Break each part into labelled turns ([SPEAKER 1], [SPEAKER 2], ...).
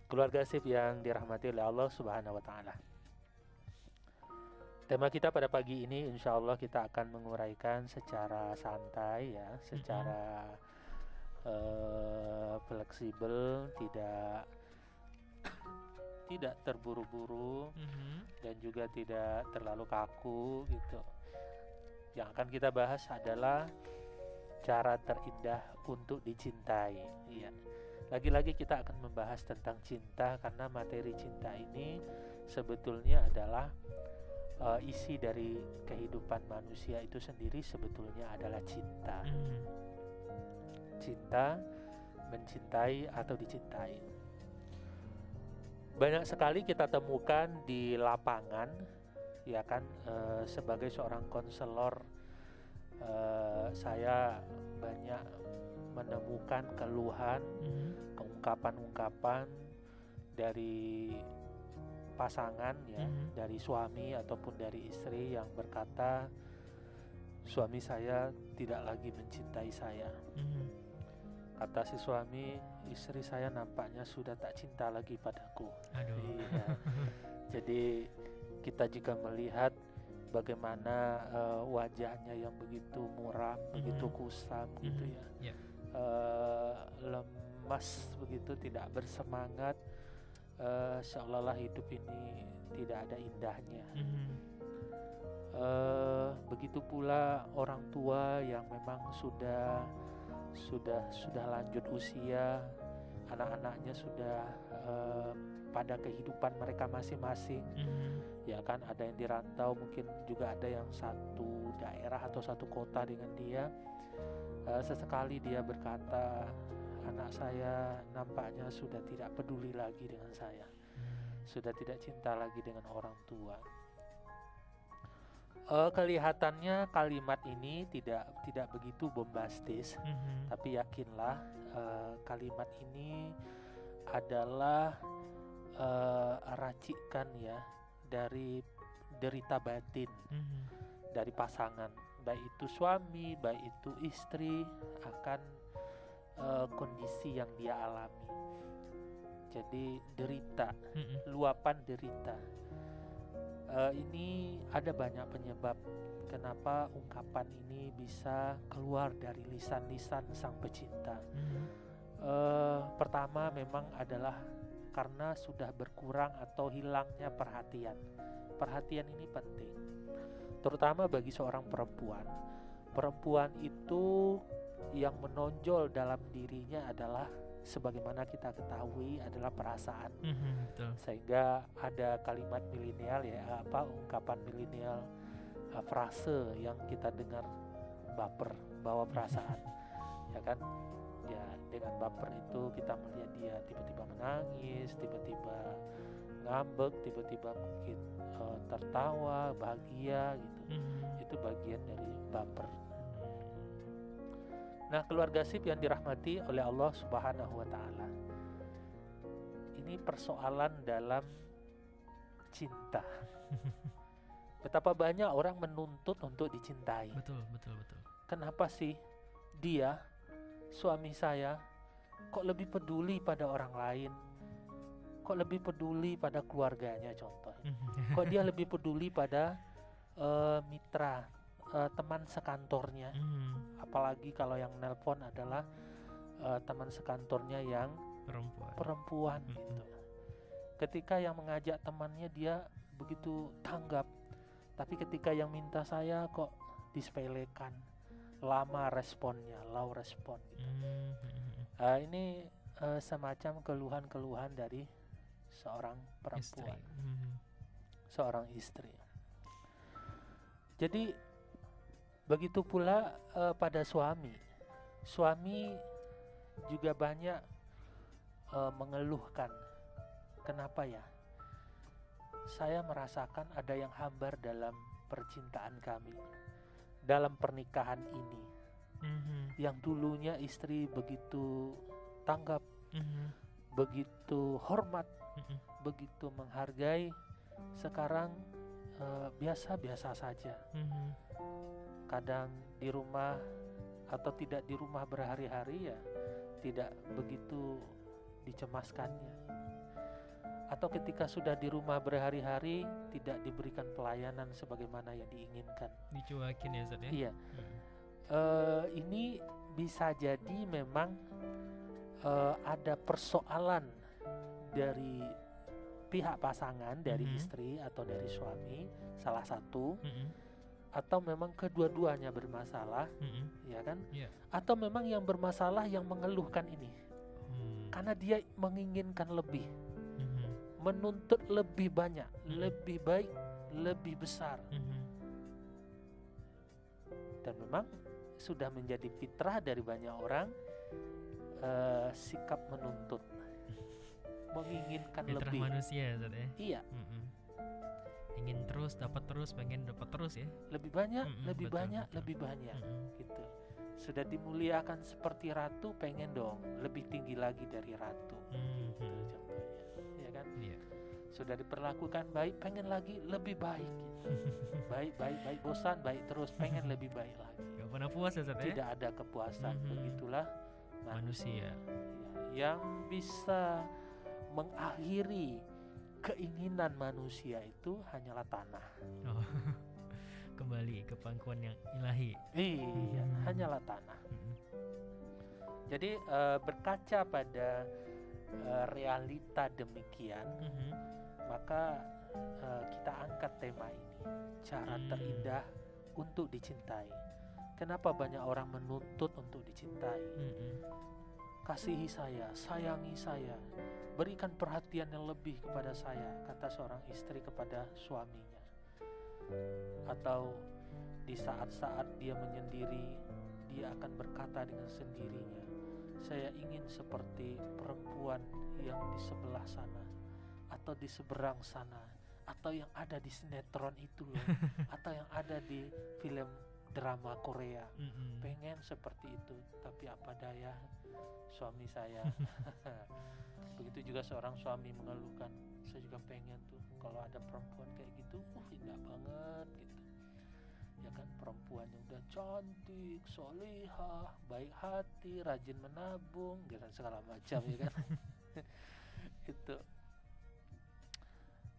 [SPEAKER 1] Keluarga sip yang dirahmati oleh Allah Subhanahu wa taala. Tema kita pada pagi ini insya Allah kita akan menguraikan secara santai ya, secara fleksibel, tidak terburu-buru dan juga tidak terlalu kaku gitu. Yang akan kita bahas adalah cara terindah untuk dicintai. Iya. Lagi-lagi kita akan membahas tentang cinta karena materi cinta ini sebetulnya adalah isi dari kehidupan manusia itu sendiri sebetulnya adalah cinta. Cinta, mencintai atau dicintai. Banyak sekali kita temukan di lapangan, ya kan, sebagai seorang konselor saya banyak menemukan keluhan, keungkapan-ungkapan dari pasangan ya, dari suami ataupun dari istri yang berkata suami saya tidak lagi mencintai saya. Kata si suami, istri saya nampaknya sudah tak cinta lagi padaku.
[SPEAKER 2] Aduh.
[SPEAKER 1] Iya. Jadi kita jika melihat bagaimana wajahnya yang begitu muram, begitu kusam gitu ya, lemas begitu, tidak bersemangat, seolah-olah hidup ini tidak ada indahnya. Begitu pula orang tua yang memang sudah lanjut usia, anak-anaknya sudah pada kehidupan mereka masing-masing. Ya kan, ada yang dirantau, mungkin juga ada yang satu daerah atau satu kota dengan dia. Sesekali dia berkata, anak saya nampaknya sudah tidak peduli lagi dengan saya, sudah tidak cinta lagi dengan orang tua. Kelihatannya kalimat ini tidak begitu bombastis, tapi yakinlah kalimat ini adalah racikan ya dari derita batin dari pasangan, baik itu suami, baik itu istri, akan kondisi yang dia alami. Jadi derita, luapan derita. Ini ada banyak penyebab kenapa ungkapan ini bisa keluar dari lisan-lisan sang pecinta. Pertama memang adalah karena sudah berkurang atau hilangnya perhatian. Perhatian ini penting, terutama bagi seorang perempuan. Perempuan itu yang menonjol dalam dirinya adalah, sebagaimana kita ketahui, adalah perasaan.
[SPEAKER 2] Betul.
[SPEAKER 1] Sehingga ada kalimat milenial ya, ungkapan milenial, frase yang kita dengar, baper, bawa perasaan. Ya kan? Ya, dengan baper itu kita melihat dia tiba-tiba menangis, tiba-tiba ngambek, tiba-tiba mungkin tertawa, bahagia gitu. Itu bagian dari baper. Nah, keluarga sip yang dirahmati oleh Allah Subhanahu wa taala. Ini persoalan dalam cinta. Betapa banyak orang menuntut untuk dicintai.
[SPEAKER 2] Betul.
[SPEAKER 1] Kenapa sih dia, suami saya, kok lebih peduli pada orang lain? Kok lebih peduli pada keluarganya contohnya? Kok dia lebih peduli pada mitra, teman sekantornya? Apalagi kalau yang nelpon adalah teman sekantornya yang perempuan gitu. Ketika yang mengajak temannya dia begitu tanggap, tapi ketika yang minta saya kok disepelekan, lama responnya, low respon gitu. Ini semacam keluhan-keluhan dari seorang perempuan, seorang istri. Jadi begitu pula pada suami juga banyak mengeluhkan, kenapa ya saya merasakan ada yang hambar dalam percintaan kami, dalam pernikahan ini. Yang dulunya istri begitu tanggap, begitu hormat, begitu menghargai, sekarang biasa-biasa saja. Kadang di rumah atau tidak di rumah berhari-hari ya tidak begitu dicemaskannya. atau ketika sudah di rumah berhari-hari tidak diberikan pelayanan sebagaimana yang diinginkan.
[SPEAKER 2] Dicuekin ya Ustaz ya.
[SPEAKER 1] Iya, ini bisa jadi memang ada persoalan dari pihak pasangan, dari istri atau dari suami, salah satu, atau memang kedua-duanya bermasalah, ya kan?
[SPEAKER 2] Iya.
[SPEAKER 1] Atau memang yang bermasalah yang mengeluhkan ini, karena dia menginginkan lebih, menuntut lebih banyak, lebih baik, lebih besar, dan memang sudah menjadi fitrah dari banyak orang, sikap menuntut, menginginkan
[SPEAKER 2] Fitrah
[SPEAKER 1] lebih.
[SPEAKER 2] manusia ya Ustaz ya.
[SPEAKER 1] Iya,
[SPEAKER 2] Ingin terus, dapat terus, pengen dapat terus ya.
[SPEAKER 1] lebih banyak, lebih
[SPEAKER 2] betul,
[SPEAKER 1] banyak,
[SPEAKER 2] betul.
[SPEAKER 1] lebih banyak, gitu. Sudah dimuliakan seperti ratu, pengen dong lebih tinggi lagi dari ratu, gitu contohnya, ya kan?
[SPEAKER 2] Iya.
[SPEAKER 1] Sudah diperlakukan baik, pengen lagi lebih baik, gitu. baik, bosan, baik terus, pengen lebih baik lagi.
[SPEAKER 2] Gak pernah puas ya Ustaz ya.
[SPEAKER 1] Tidak ada kepuasan. Begitulah
[SPEAKER 2] Manusia.
[SPEAKER 1] yang bisa mengakhiri keinginan manusia itu hanyalah tanah.
[SPEAKER 2] Oh. Kembali ke pangkuan yang ilahi.
[SPEAKER 1] Iya, hanyalah tanah. Jadi berkaca pada realita demikian, maka kita angkat tema ini, cara terindah untuk dicintai. Kenapa banyak orang menuntut untuk dicintai? Kasihi saya, sayangi saya, berikan perhatian yang lebih kepada saya, kata seorang istri kepada suaminya. Atau di saat-saat dia menyendiri, dia akan berkata dengan sendirinya, saya ingin seperti perempuan yang di sebelah sana, atau di seberang sana, atau yang ada di sinetron itu loh, atau yang ada di film drama Korea. Pengen seperti itu, tapi apa daya, suami saya. Begitu juga seorang suami mengeluhkan, saya juga pengen tuh kalau ada perempuan kayak gitu, indah banget gitu. Ya kan, perempuan yang udah cantik, solehah, baik hati, rajin menabung, gitu segala macam, ya kan. Itu.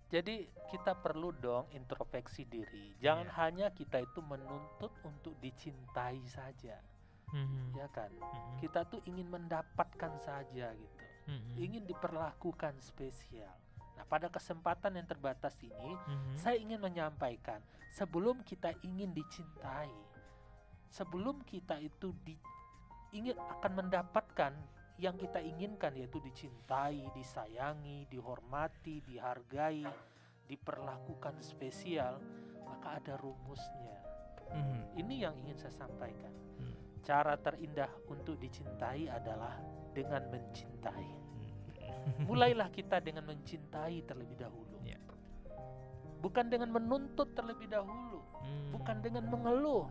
[SPEAKER 1] Jadi kita perlu dong introspeksi diri. Jangan hanya kita itu menuntut untuk dicintai saja, ya kan. Kita tuh ingin mendapatkan saja gitu, ingin diperlakukan spesial. Nah, pada kesempatan yang terbatas ini, saya ingin menyampaikan, sebelum kita ingin dicintai, sebelum kita itu ingin akan mendapatkan yang kita inginkan, yaitu dicintai, disayangi, dihormati, dihargai, diperlakukan spesial, maka ada rumusnya. Ini yang ingin saya sampaikan. Cara terindah untuk dicintai adalah dengan mencintai. Mulailah kita dengan mencintai terlebih dahulu, bukan dengan menuntut terlebih dahulu, bukan dengan mengeluh.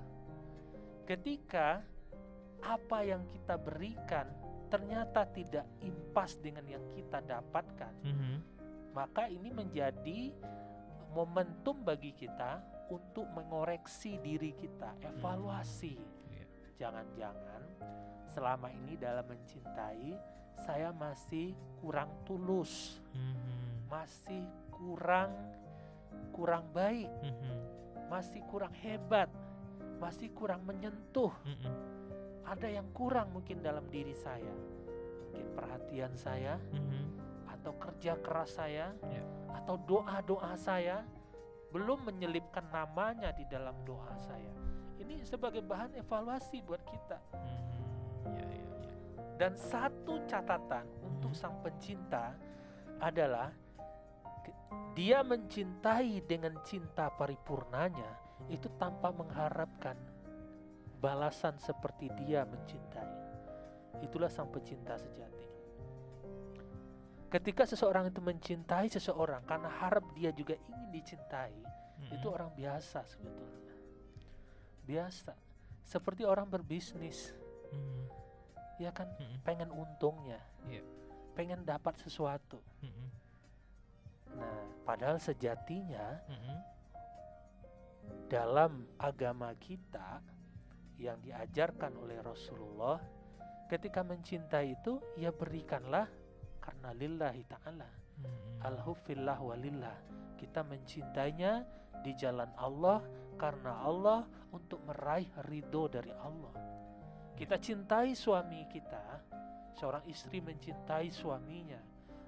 [SPEAKER 1] Ketika apa yang kita berikan ternyata tidak impas dengan yang kita dapatkan, maka ini menjadi momentum bagi kita untuk mengoreksi diri kita, evaluasi. Jangan-jangan selama ini dalam mencintai saya masih kurang tulus, masih kurang baik, masih kurang hebat, masih kurang menyentuh. Ada yang kurang mungkin dalam diri saya, mungkin perhatian saya, atau kerja keras saya, atau doa-doa saya belum menyelipkan namanya di dalam doa saya. Ini sebagai bahan evaluasi buat kita. Dan satu catatan untuk sang pencinta adalah dia mencintai dengan cinta paripurnanya itu tanpa mengharapkan balasan seperti dia mencintai. Itulah sang pecinta sejati. Ketika seseorang itu mencintai seseorang karena harap dia juga ingin dicintai, itu orang biasa sebetulnya. Biasa. Seperti orang berbisnis. Ya kan, pengen untungnya, pengen dapat sesuatu. Nah, padahal sejatinya dalam agama kita yang diajarkan oleh Rasulullah, ketika mencintai itu ya berikanlah karena lillahi ta'ala, Al-huffillah walillah. Kita mencintainya di jalan Allah karena Allah, untuk meraih ridho dari Allah. Kita cintai suami kita, seorang istri mencintai suaminya,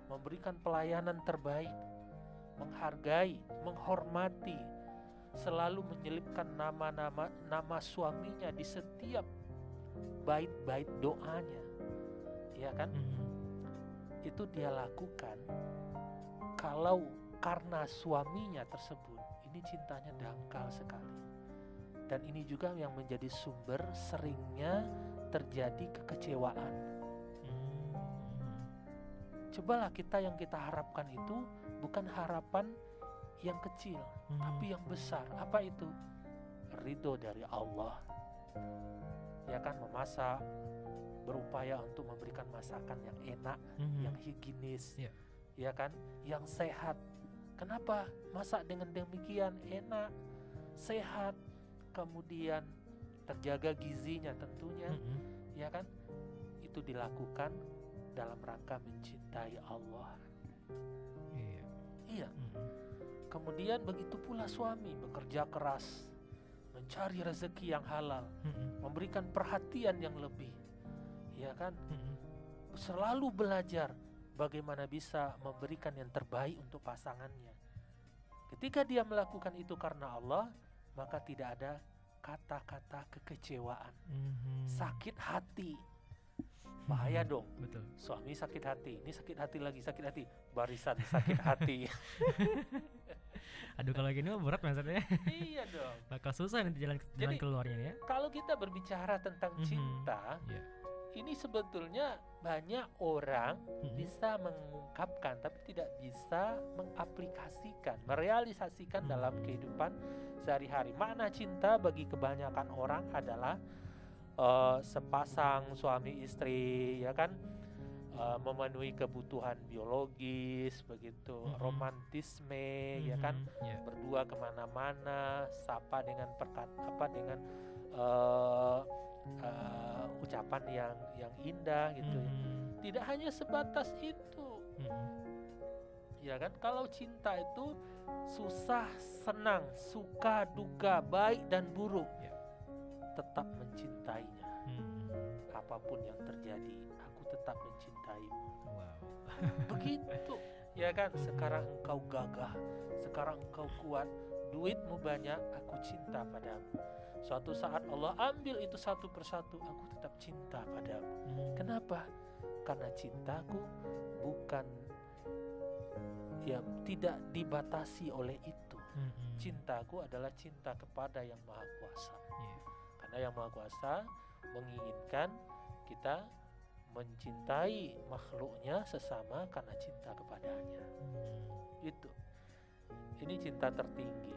[SPEAKER 1] memberikan pelayanan terbaik, menghargai, menghormati, selalu menyelipkan nama suaminya di setiap bait-bait doanya, ya kan? Itu dia lakukan kalau karena suaminya tersebut ini cintanya dangkal sekali. Dan ini juga yang menjadi sumber seringnya terjadi kekecewaan. Cobalah yang kita harapkan itu bukan harapan yang kecil, tapi yang besar. Apa itu? Ridho dari Allah. Ya kan, memasak, berupaya untuk memberikan masakan yang enak, yang higienis, ya kan, yang sehat. Kenapa? Masak dengan demikian enak, sehat, kemudian terjaga gizinya tentunya, ya kan? Itu dilakukan dalam rangka mencintai Allah. Iya. Kemudian begitu pula suami bekerja keras, mencari rezeki yang halal, memberikan perhatian yang lebih, ya kan? Selalu belajar bagaimana bisa memberikan yang terbaik untuk pasangannya. Ketika dia melakukan itu karena Allah, maka tidak ada kata-kata kekecewaan, sakit hati. Bahaya dong.
[SPEAKER 2] Betul.
[SPEAKER 1] Suami sakit hati, ini sakit hati lagi, sakit hati, barisan sakit hati.
[SPEAKER 2] Aduh, kalau gini mah berat maksudnya.
[SPEAKER 1] Iya dong.
[SPEAKER 2] Bakal susah nanti jalan keluarnya ya.
[SPEAKER 1] Kalau kita berbicara tentang cinta, ini sebetulnya banyak orang bisa mengungkapkan tapi tidak bisa mengaplikasikan, merealisasikan dalam kehidupan sehari-hari. Makna cinta bagi kebanyakan orang adalah sepasang suami istri, ya kan, memenuhi kebutuhan biologis, begitu, romantisme, ya kan, berdua kemana-mana, sapa dengan dengan ucapan yang indah gitu ya. Tidak hanya sebatas itu, ya kan. Kalau cinta itu susah, senang, suka, duka, baik dan buruk, tetap mencintainya. Apapun yang terjadi, aku tetap mencintaimu. Begitu, ya kan. Sekarang engkau gagah, sekarang engkau kuat, duitmu banyak, aku cinta padamu. Suatu saat Allah ambil itu satu persatu, aku tetap cinta padamu. Kenapa? Karena cintaku bukan, ya, tidak dibatasi oleh itu. Cintaku adalah cinta kepada Yang Maha Kuasa. Karena Yang Maha Kuasa menginginkan kita mencintai makhluknya sesama karena cinta kepadanya. Itu. Ini cinta tertinggi.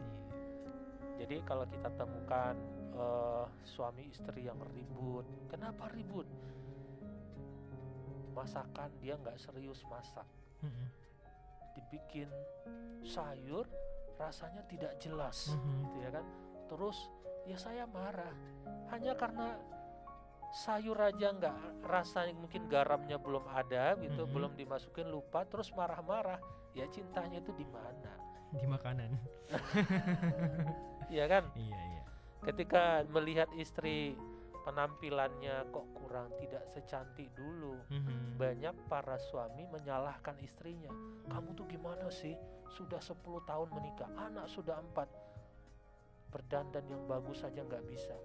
[SPEAKER 1] Jadi kalau kita temukan suami istri yang ribut, kenapa ribut? Masakan dia nggak serius masak, dibikin sayur rasanya tidak jelas, gitu ya kan. Terus ya saya marah hanya karena sayur aja nggak, rasanya mungkin garamnya belum ada gitu, belum dimasukin, lupa, terus marah-marah. Ya cintanya itu di mana?
[SPEAKER 2] Di makanan.
[SPEAKER 1] Iya kan?
[SPEAKER 2] Iya.
[SPEAKER 1] Ketika melihat istri penampilannya kok kurang, tidak secantik dulu, banyak para suami menyalahkan istrinya. Kamu tuh gimana sih? Sudah 10 tahun menikah, anak sudah 4, berdandan yang bagus saja nggak bisa.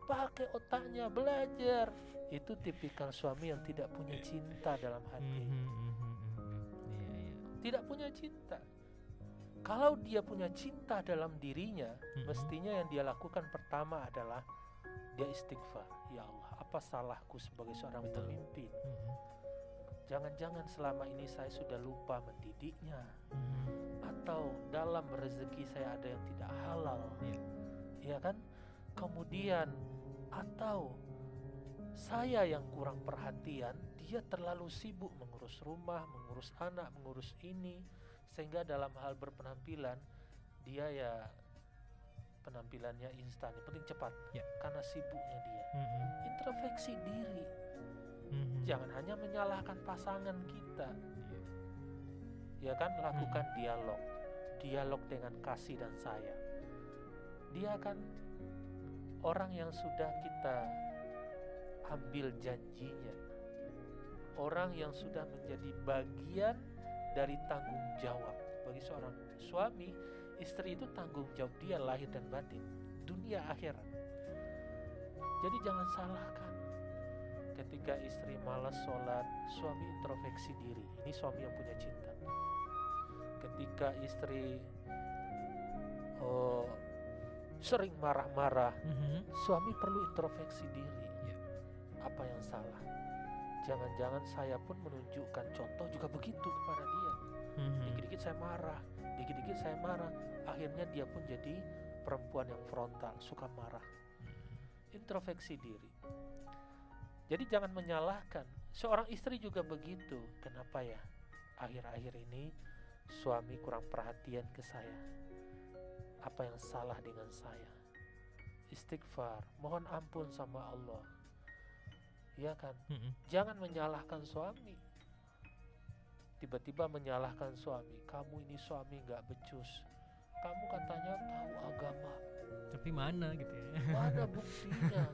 [SPEAKER 1] Pakai otaknya, belajar. Itu tipikal suami yang tidak punya cinta dalam hati. Tidak punya cinta. Kalau dia punya cinta dalam dirinya, mestinya yang dia lakukan pertama adalah dia istighfar. Ya Allah, apa salahku sebagai seorang pemimpin? Jangan-jangan selama ini saya sudah lupa mendidiknya, atau dalam rezeki saya ada yang tidak halal, ya kan? Kemudian atau saya yang kurang perhatian, dia terlalu sibuk mengurus rumah, mengurus anak, mengurus ini, sehingga dalam hal berpenampilan dia ya penampilannya instan, yang penting cepat, karena sibuknya dia. Introspeksi diri, jangan hanya menyalahkan pasangan kita, Ya kan, lakukan dialog dengan kasih dan sayang. Dia akan orang yang sudah kita ambil janjinya, orang yang sudah menjadi bagian dari tanggung jawab. Bagi seorang suami, istri itu tanggung jawab dia lahir dan batin, dunia akhirat. Jadi jangan salahkan ketika istri malas sholat, suami introspeksi diri. Ini suami yang punya cinta. Ketika istri sering marah-marah, suami perlu introspeksi diri. Apa yang salah? Jangan-jangan saya pun menunjukkan contoh juga begitu kepada dia. Dikit-dikit saya marah, dikit-dikit saya marah. Akhirnya dia pun jadi perempuan yang frontal, suka marah. Introspeksi diri. Jadi jangan menyalahkan. Seorang istri juga begitu. Kenapa ya akhir-akhir ini suami kurang perhatian ke saya? Apa yang salah dengan saya? Istighfar, mohon ampun sama Allah. Ya kan? Jangan menyalahkan suami. Tiba-tiba menyalahkan suami. Kamu ini suami gak becus. Kamu katanya tahu agama,
[SPEAKER 2] tapi mana gitu ya?
[SPEAKER 1] Mana buktinya?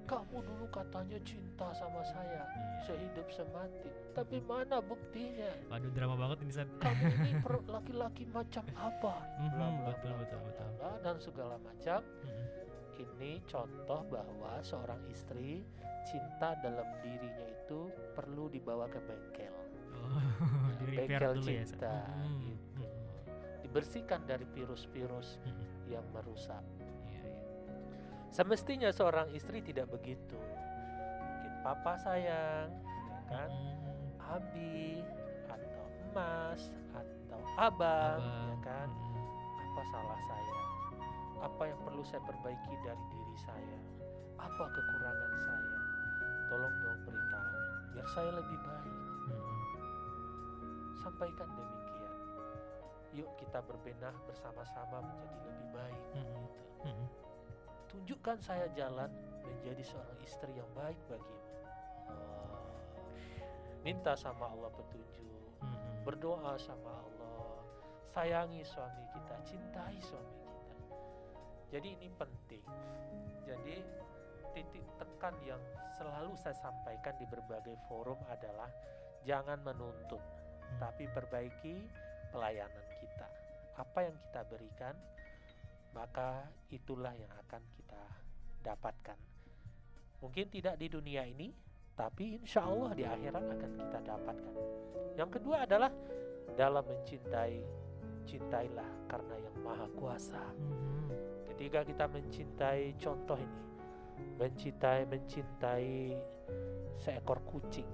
[SPEAKER 1] Kamu dulu katanya cinta sama saya, sehidup semati, tapi mana buktinya?
[SPEAKER 2] Waduh, drama banget ini San.
[SPEAKER 1] Kamu ini laki-laki macam apa?
[SPEAKER 2] Betul.
[SPEAKER 1] Dan segala macam. Ini contoh bahwa seorang istri cinta dalam dirinya itu perlu dibawa ke bengkel. Bengkel cinta, gitu. Dibersihkan dari virus-virus yang merusak. Semestinya seorang istri tidak begitu. Mungkin papa sayang, ya kan? Abi atau emas atau abang, ya kan? Apa salah saya? Apa yang perlu saya perbaiki dari diri saya? Apa kekurangan saya? Tolong dong beritahu, biar saya lebih baik. Sampaikan demikian. Yuk kita berbenah bersama-sama menjadi lebih baik. Gitu. Tunjukkan saya jalan menjadi seorang istri yang baik bagimu. Minta sama Allah petunjuk, berdoa sama Allah, sayangi suami kita, cintai suami kita. Jadi ini penting. Jadi titik tekan yang selalu saya sampaikan di berbagai forum adalah jangan menuntut, tapi perbaiki pelayanan kita. Apa yang kita berikan, maka itulah yang akan kita dapatkan. Mungkin tidak di dunia ini, tapi insya Allah di akhirat akan kita dapatkan. Yang kedua adalah dalam mencintai, cintailah karena yang maha kuasa. Ketika kita mencintai, contoh ini, mencintai seekor kucing,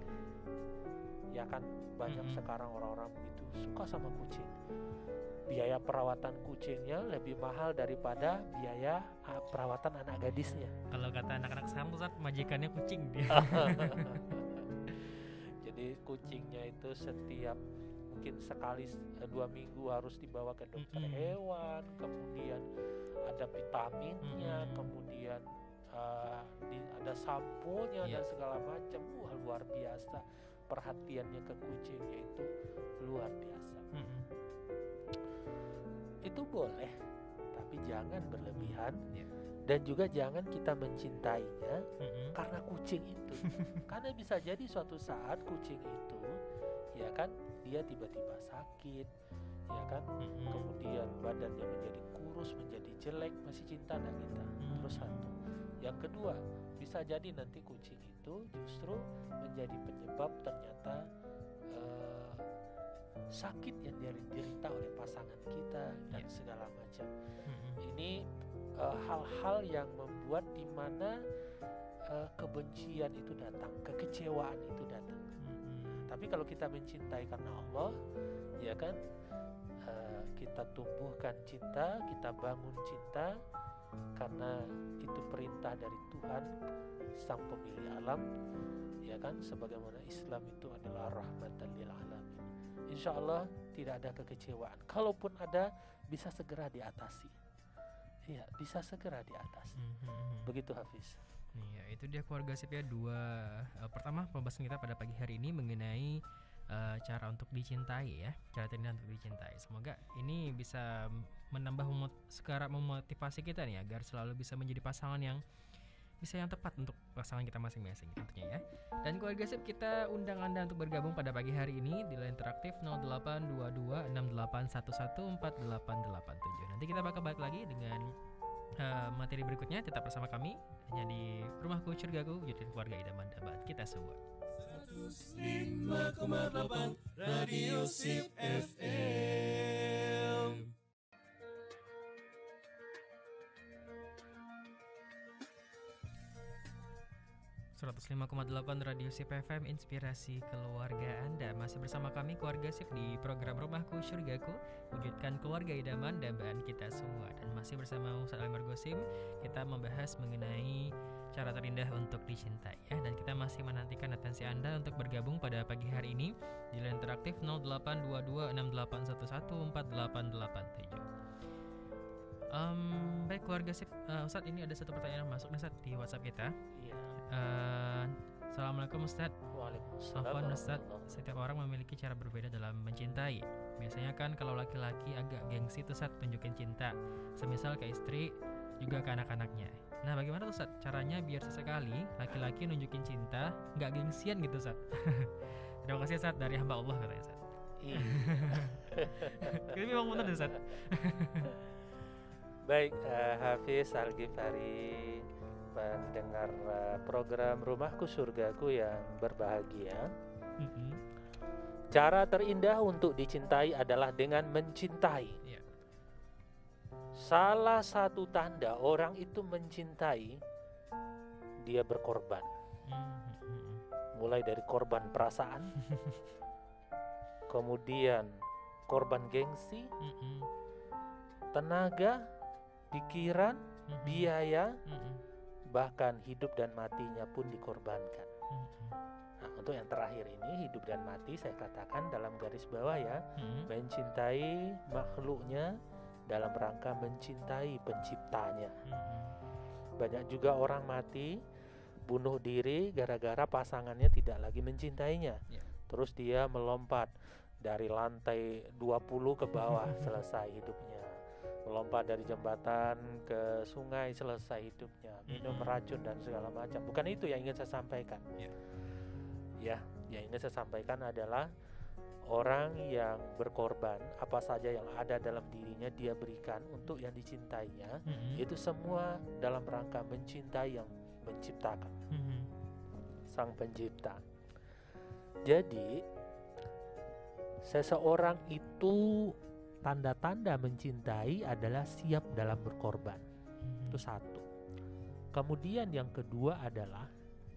[SPEAKER 1] ya kan, banyak sekarang orang-orang begitu suka sama kucing. Biaya perawatan kucingnya lebih mahal daripada biaya perawatan anak gadisnya.
[SPEAKER 2] Kalau kata anak-anak sekarang tuh majikannya kucing dia.
[SPEAKER 1] Jadi kucingnya itu setiap mungkin sekali 2 minggu harus dibawa ke dokter hewan, kemudian ada vitaminnya, kemudian ada samponya dan segala macam. Luar biasa perhatiannya ke kucingnya itu luar biasa. Itu boleh, tapi jangan berlebihan. Dan juga jangan kita mencintainya karena kucing itu. Karena bisa jadi suatu saat kucing itu, ya kan, dia tiba-tiba sakit, ya kan, kemudian badannya menjadi kurus, menjadi jelek, masih cinta dengan kita. Terus satu. Yang kedua, bisa jadi nanti kucing itu justru menjadi penyebab ternyata sakit yang diderita oleh pasangan kita dan segala macam. Ini hal-hal yang membuat dimana kebencian itu datang, kekecewaan itu datang. Tapi kalau kita mencintai karena Allah, ya kan, kita tumbuhkan cinta, kita bangun cinta karena itu perintah dari Tuhan sang pemilik alam, ya kan, sebagaimana Islam itu adalah rahmatan lil alamin. Insya Allah tidak ada kekecewaan. Kalaupun ada, bisa segera diatasi. Iya, bisa segera diatasi. Begitu Hafiz.
[SPEAKER 2] Iya, itu dia keluarga Sepia 2. Pertama, pembahasan kita pada pagi hari ini mengenai cara untuk dicintai ya, cara terindah untuk dicintai. Semoga ini bisa menambah sekarang memotivasi kita nih agar selalu bisa menjadi pasangan yang tepat untuk pasangan kita masing-masing tentunya ya. Dan keluarga sip, kita undang Anda untuk bergabung pada pagi hari ini di line interaktif 082268114887. Nanti kita bakal balik lagi dengan materi berikutnya. Tetap bersama kami hanya di Rumahku Surgaku, wujudkan keluarga idaman dan kita semua.
[SPEAKER 3] 105,8 Radio Sip FM.
[SPEAKER 2] 105,8 Radio Sip FM, inspirasi keluarga Anda. Masih bersama kami keluarga Sip di program Rumahku Surgaku, wujudkan keluarga idaman dambaan kita semua. Dan masih bersama Ustaz Alimar Gosim, kita membahas mengenai cara terindah untuk dicintai ya. Dan kita masih menantikan atensi Anda untuk bergabung pada pagi hari ini di line interaktif 082268114887. Baik keluarga Sip, Ustaz, ini ada satu pertanyaan yang masuk nih Ustaz di WhatsApp kita.
[SPEAKER 1] Iya.
[SPEAKER 2] Assalamualaikum Ustaz.
[SPEAKER 1] Waalaikumsalam.
[SPEAKER 2] Afwan Ustaz, setiap orang memiliki cara berbeda dalam mencintai. Biasanya kan kalau laki-laki agak gengsi tuh Ustaz tunjukin cinta, semisal ke istri juga ke anak-anaknya. Nah bagaimana tuh Ustaz caranya biar sesekali laki-laki nunjukin cinta nggak gengsian gitu Ustaz? Terima kasih Ustaz, dari hamba Allah katanya Ustaz.
[SPEAKER 1] Iya.
[SPEAKER 2] Ini memang benar Ustaz.
[SPEAKER 1] Baik, Hafiz Al-Ghifari, pendengar program Rumahku Surgaku yang berbahagia. Cara terindah untuk dicintai adalah dengan mencintai.
[SPEAKER 2] Yeah.
[SPEAKER 1] Salah satu tanda orang itu mencintai, dia berkorban. Mulai dari korban perasaan, kemudian korban gengsi, tenaga, pikiran, biaya, bahkan hidup dan matinya pun dikorbankan. Nah, untuk yang terakhir ini, hidup dan mati, saya katakan dalam garis bawah ya, mencintai makhluknya dalam rangka mencintai penciptanya. Banyak juga orang mati, bunuh diri gara-gara pasangannya tidak lagi mencintainya. Terus dia melompat dari lantai 20 ke bawah, selesai hidupnya. Melompat dari jembatan ke sungai, selesai hidupnya. Minum racun dan segala macam. Bukan itu yang ingin saya sampaikan. Ya, yang ingin saya sampaikan adalah orang yang berkorban, apa saja yang ada dalam dirinya dia berikan untuk yang dicintainya. Itu semua dalam rangka mencintai yang menciptakan, Sang Pencipta. Jadi seseorang itu, tanda-tanda mencintai adalah siap dalam berkorban. Itu satu. Kemudian yang kedua adalah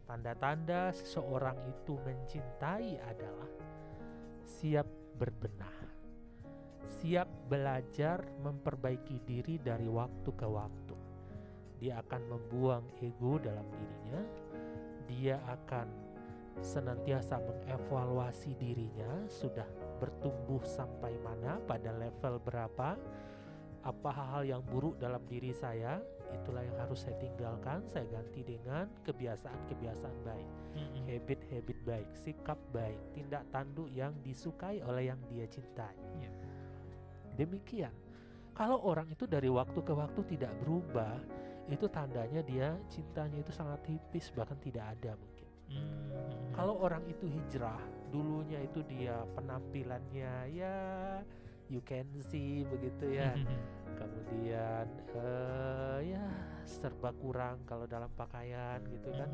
[SPEAKER 1] tanda-tanda seseorang itu mencintai adalah siap berbenah, siap belajar memperbaiki diri dari waktu ke waktu. Dia akan membuang ego dalam dirinya. Dia akan senantiasa mengevaluasi dirinya, sudah bertumbuh sampai mana, pada level berapa, apa hal-hal yang buruk dalam diri saya, itulah yang harus saya tinggalkan, saya ganti dengan kebiasaan-kebiasaan baik, habit-habit baik, sikap baik, tindak tanduk yang disukai oleh yang dia cintai. Demikian. Kalau orang itu dari waktu ke waktu tidak berubah, itu tandanya dia cintanya itu sangat tipis, bahkan tidak ada mungkin. Kalau orang itu hijrah, dulunya itu dia penampilannya ya you can see begitu ya, kemudian ya serba kurang kalau dalam pakaian gitu kan,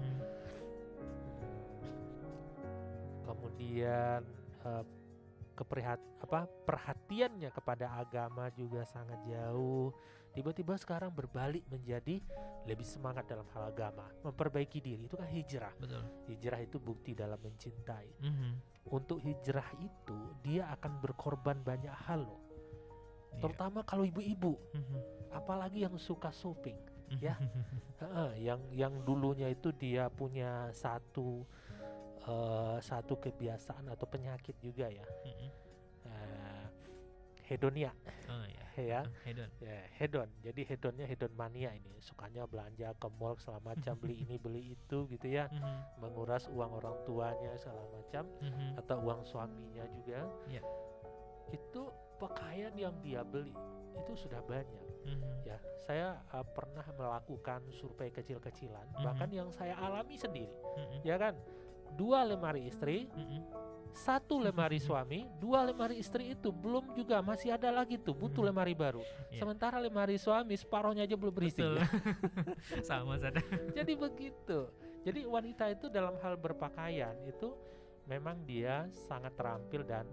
[SPEAKER 1] kemudian perhatiannya kepada agama juga sangat jauh. Tiba-tiba sekarang berbalik menjadi lebih semangat dalam hal agama, memperbaiki diri. Itu kan hijrah.
[SPEAKER 2] Betul.
[SPEAKER 1] Hijrah itu bukti dalam mencintai. Untuk hijrah itu dia akan berkorban banyak hal loh. Terutama kalau ibu-ibu, apalagi yang suka shopping, ya, yang dulunya itu dia punya satu kebiasaan atau penyakit juga ya, hedonia. ya.
[SPEAKER 2] Hedon.
[SPEAKER 1] Ya, hedon. Jadi hedonnya hedon mania ini, sukanya belanja ke mall segala macam, beli ini beli itu gitu ya, menguras uang orang tuanya segala macam atau uang suaminya juga.
[SPEAKER 2] Ya.
[SPEAKER 1] Itu pakaian yang dia beli itu sudah banyak. Ya, saya pernah melakukan survei kecil-kecilan, bahkan yang saya alami sendiri, ya kan, 2 lemari istri, 1 lemari suami, 2 lemari istri itu belum juga masih ada lagi tuh butuh lemari baru.
[SPEAKER 2] Iya.
[SPEAKER 1] Sementara lemari suami separohnya aja belum berisi.
[SPEAKER 2] Betul. Sama saja.
[SPEAKER 1] Jadi begitu. Jadi wanita itu dalam hal berpakaian itu memang dia sangat terampil dan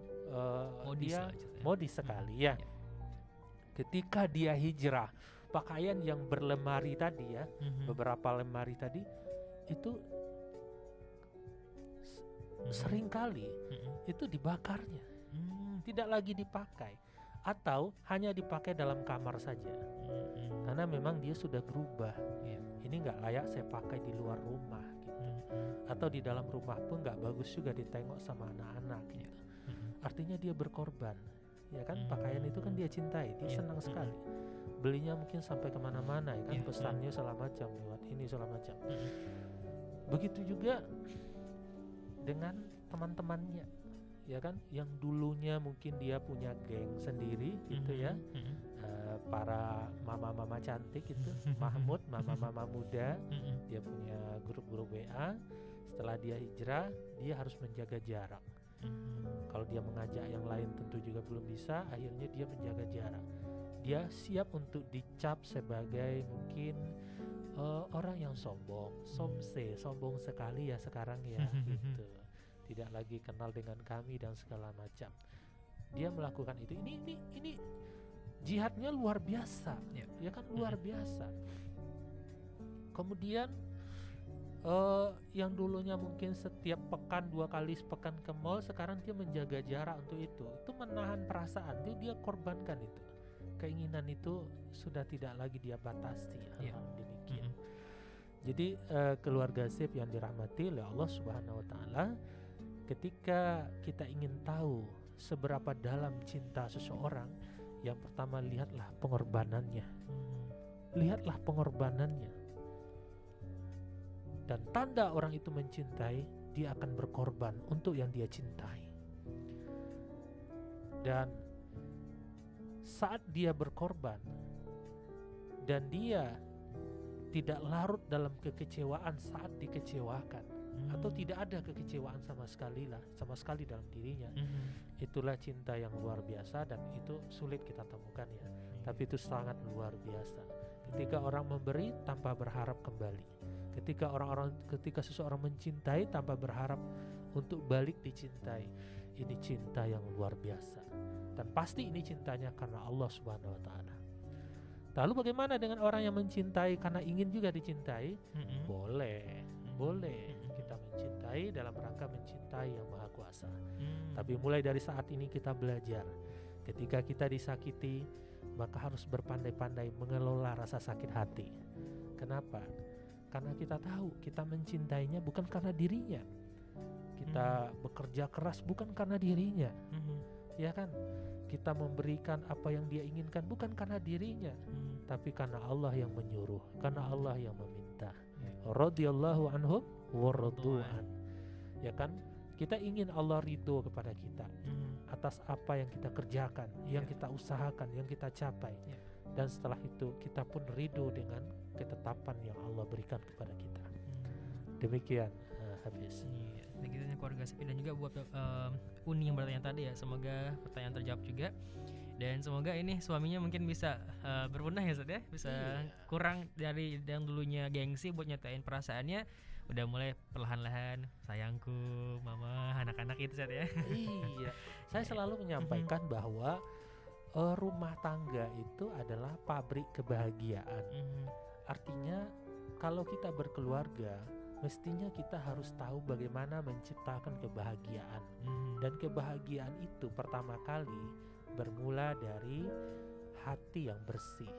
[SPEAKER 2] Modis
[SPEAKER 1] dia
[SPEAKER 2] lah ceritanya.
[SPEAKER 1] modis sekali ya. Ketika dia hijrah, pakaian yang berlemari tadi ya, beberapa lemari tadi itu seringkali itu dibakarnya, tidak lagi dipakai atau hanya dipakai dalam kamar saja, karena memang dia sudah berubah. Ini nggak layak saya pakai di luar rumah gitu, atau di dalam rumah pun nggak bagus juga ditengok sama anak-anak gitu. Artinya dia berkorban, ya kan, pakaian itu kan dia cintai, dia senang sekali, belinya mungkin sampai kemana-mana ya kan, pesannya segala macam lewat ini segala macam. Begitu juga dengan teman-temannya, ya kan, yang dulunya mungkin dia punya geng sendiri gitu ya, para mama-mama cantik itu, Mahmud, mama-mama muda, dia punya grup-grup WA. Setelah dia hijrah, dia harus menjaga jarak. Kalau dia mengajak yang lain tentu juga belum bisa, akhirnya dia menjaga jarak. Dia siap untuk dicap sebagai mungkin orang yang sombong, sombong sekali ya sekarang ya gitu. Tidak lagi kenal dengan kami dan segala macam. Dia melakukan itu. Ini jihadnya luar biasa, ya kan, luar biasa. Kemudian yang dulunya mungkin setiap pekan 2 kali sepekan ke mall, sekarang dia menjaga jarak untuk itu menahan perasaan, dia korbankan itu. Keinginan itu sudah tidak lagi dia batasi, demikian. Jadi keluarga SIP yang dirahmati oleh Allah Subhanahu wa taala, ketika kita ingin tahu seberapa dalam cinta seseorang, yang pertama lihatlah pengorbanannya. Lihatlah pengorbanannya. Dan tanda orang itu mencintai, dia akan berkorban untuk yang dia cintai. Dan saat dia berkorban dan dia tidak larut dalam kekecewaan saat dikecewakan, atau tidak ada kekecewaan sama sekali dalam dirinya, itulah cinta yang luar biasa, dan itu sulit kita temukan ya. Tapi itu sangat luar biasa. Ketika orang memberi tanpa berharap kembali. Ketika seseorang mencintai tanpa berharap untuk balik dicintai, ini cinta yang luar biasa. Dan pasti ini cintanya karena Allah Subhanahu wa taala. Lalu bagaimana dengan orang yang mencintai karena ingin juga dicintai? Boleh kita mencintai dalam rangka mencintai yang Maha Kuasa. Tapi mulai dari saat ini kita belajar, ketika kita disakiti, maka harus berpandai-pandai mengelola rasa sakit hati. Kenapa? Karena kita tahu kita mencintainya bukan karena dirinya. Kita bekerja keras bukan karena dirinya. Ya kan? Kita memberikan apa yang dia inginkan bukan karena dirinya, tapi karena Allah yang menyuruh, karena Allah yang meminta. Radhiyallahu anhum wa radu'an. Ya kan? Kita ingin Allah ridho kepada kita atas apa yang kita kerjakan, yang kita usahakan, yang kita capai. Dan setelah itu kita pun ridho dengan ketetapan yang Allah berikan kepada kita. Demikian Hafiz.
[SPEAKER 2] Begitunya keluarga SIP. Dan juga buat Uni yang bertanya tadi ya, semoga pertanyaan terjawab juga. Dan semoga ini suaminya mungkin bisa berbenah ya Ustaz ya, bisa kurang dari yang dulunya gengsi buat nyatain perasaannya, udah mulai perlahan-lahan sayangku mama, anak-anak itu Ustaz ya.
[SPEAKER 1] Iya, saya selalu menyampaikan bahwa rumah tangga itu adalah pabrik kebahagiaan. Artinya kalau kita berkeluarga, mestinya kita harus tahu bagaimana menciptakan kebahagiaan. Dan kebahagiaan itu pertama kali bermula dari hati yang bersih.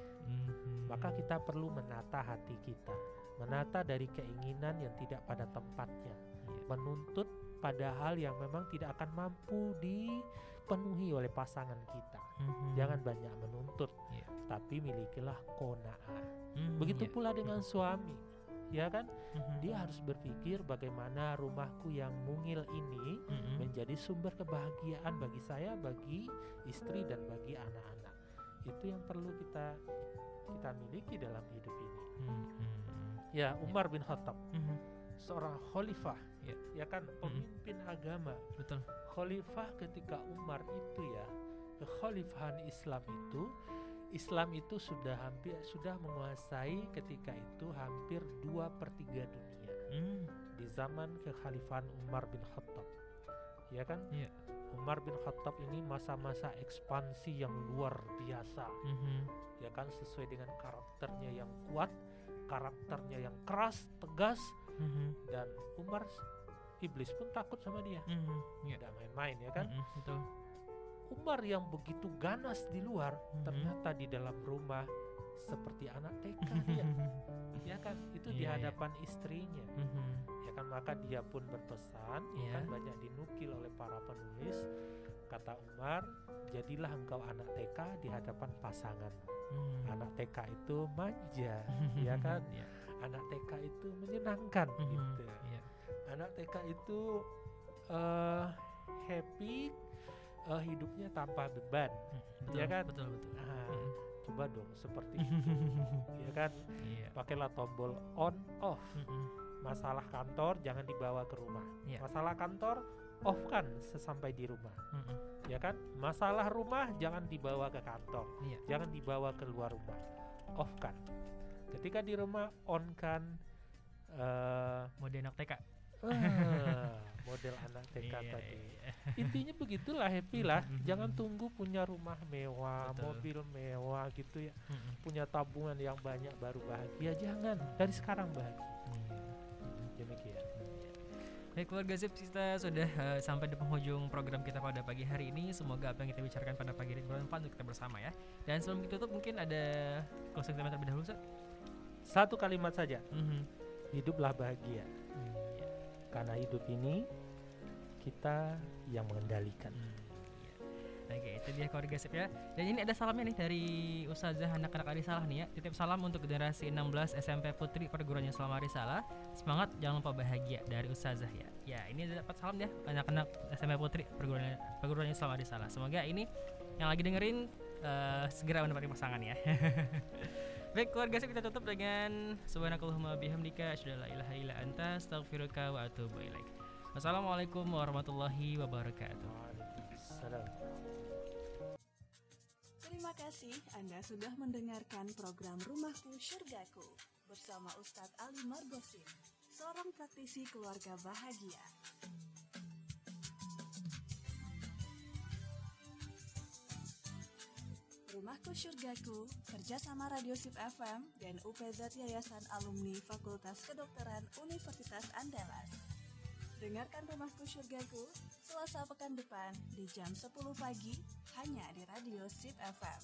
[SPEAKER 1] Maka kita perlu menata hati kita, menata dari keinginan yang tidak pada tempatnya, menuntut pada hal yang memang tidak akan mampu dipenuhi oleh pasangan kita. Jangan banyak menuntut, tapi milikilah qanaah. Begitu pula dengan suami, ya kan? Dia harus berpikir bagaimana rumahku yang mungil ini menjadi sumber kebahagiaan bagi saya, bagi istri dan bagi anak-anak. Itu yang perlu kita miliki dalam hidup ini. Ya, Umar bin Khattab, seorang khalifah, ya kan, pemimpin agama.
[SPEAKER 2] Betul.
[SPEAKER 1] Khalifah ketika Umar itu ya, kekhalifahan Islam itu sudah menguasai ketika itu hampir 2/3 dunia. Di zaman kekhalifahan Umar bin Khattab, ya kan? Umar bin Khattab ini masa-masa ekspansi yang luar biasa, ya kan, sesuai dengan karakternya yang kuat, karakternya yang keras, tegas, dan iblis pun takut sama dia. Tidak main-main, ya kan?
[SPEAKER 2] Betul.
[SPEAKER 1] Umar yang begitu ganas di luar, ternyata di dalam rumah seperti anak TK dia, ya kan? Itu di hadapan istrinya, ya kan? Maka dia pun berpesan, kan banyak dinukil oleh para penulis. Kata Umar, jadilah engkau anak TK di hadapan pasangan. Anak TK itu manja, ya kan? Anak TK itu menyenangkan, gitu. Anak TK itu happy, hidupnya tanpa beban, ya kan?
[SPEAKER 2] Betul.
[SPEAKER 1] Coba dong seperti itu, ya kan? Pakailah tombol on off. Masalah kantor jangan dibawa ke rumah. Masalah kantor off kan sesampai di rumah, ya kan? Masalah rumah jangan dibawa ke kantor, jangan dibawa keluar rumah, off kan. Ketika di rumah on kan,
[SPEAKER 2] mode anak TK.
[SPEAKER 1] Model anak TK tadi. Intinya begitulah, happy lah. Jangan tunggu punya rumah mewah, mobil mewah gitu ya, punya tabungan yang banyak baru bahagia. Jangan, dari sekarang bahagia. Demikian.
[SPEAKER 2] Baik keluarga Sip, kita sudah sampai di penghujung program kita pada pagi hari ini. Semoga apa yang kita bicarakan pada pagi hari ini bermanfaat untuk kita bersama ya. Dan sebelum kita tutup, mungkin ada closing statement terlebih dahulu, Ustaz?
[SPEAKER 1] Satu kalimat saja. Hiduplah bahagia. Karena hidup ini kita yang mengendalikan.
[SPEAKER 2] Oke, itu dia keluarga Sip ya. Dan ini ada salamnya nih dari Ustazah anak-anak Arisalah nih ya. Titip salam untuk generasi 16 SMP Putri Perguruan Islam Arisalah. Semangat, jangan lupa bahagia, dari Ustazah ya. Ya, ini dapat salam ya anak-anak SMP Putri Perguruan Islam Arisalah. Semoga ini yang lagi dengerin segera mendapatkan pasangan ya. Baik keluarga Sip, kita tutup dengan subhanakallahumma bihamdika asyhadu an la ilaha illa anta astaghfiruka wa atubu ilaik. Wassalamualaikum warahmatullahi wabarakatuh.
[SPEAKER 1] Waalaikumsalam.
[SPEAKER 4] Terima kasih Anda sudah mendengarkan program Rumahku Syurgaku bersama Ustadz Ali Margosim, seorang praktisi keluarga bahagia. Rumahku Syurgaku, kerjasama Radio Sip FM dan UPZ Yayasan Alumni Fakultas Kedokteran Universitas Andalas. Dengarkan Rumahku Syurgaku Selasa pekan depan di jam 10 pagi hanya di Radio Sip FM.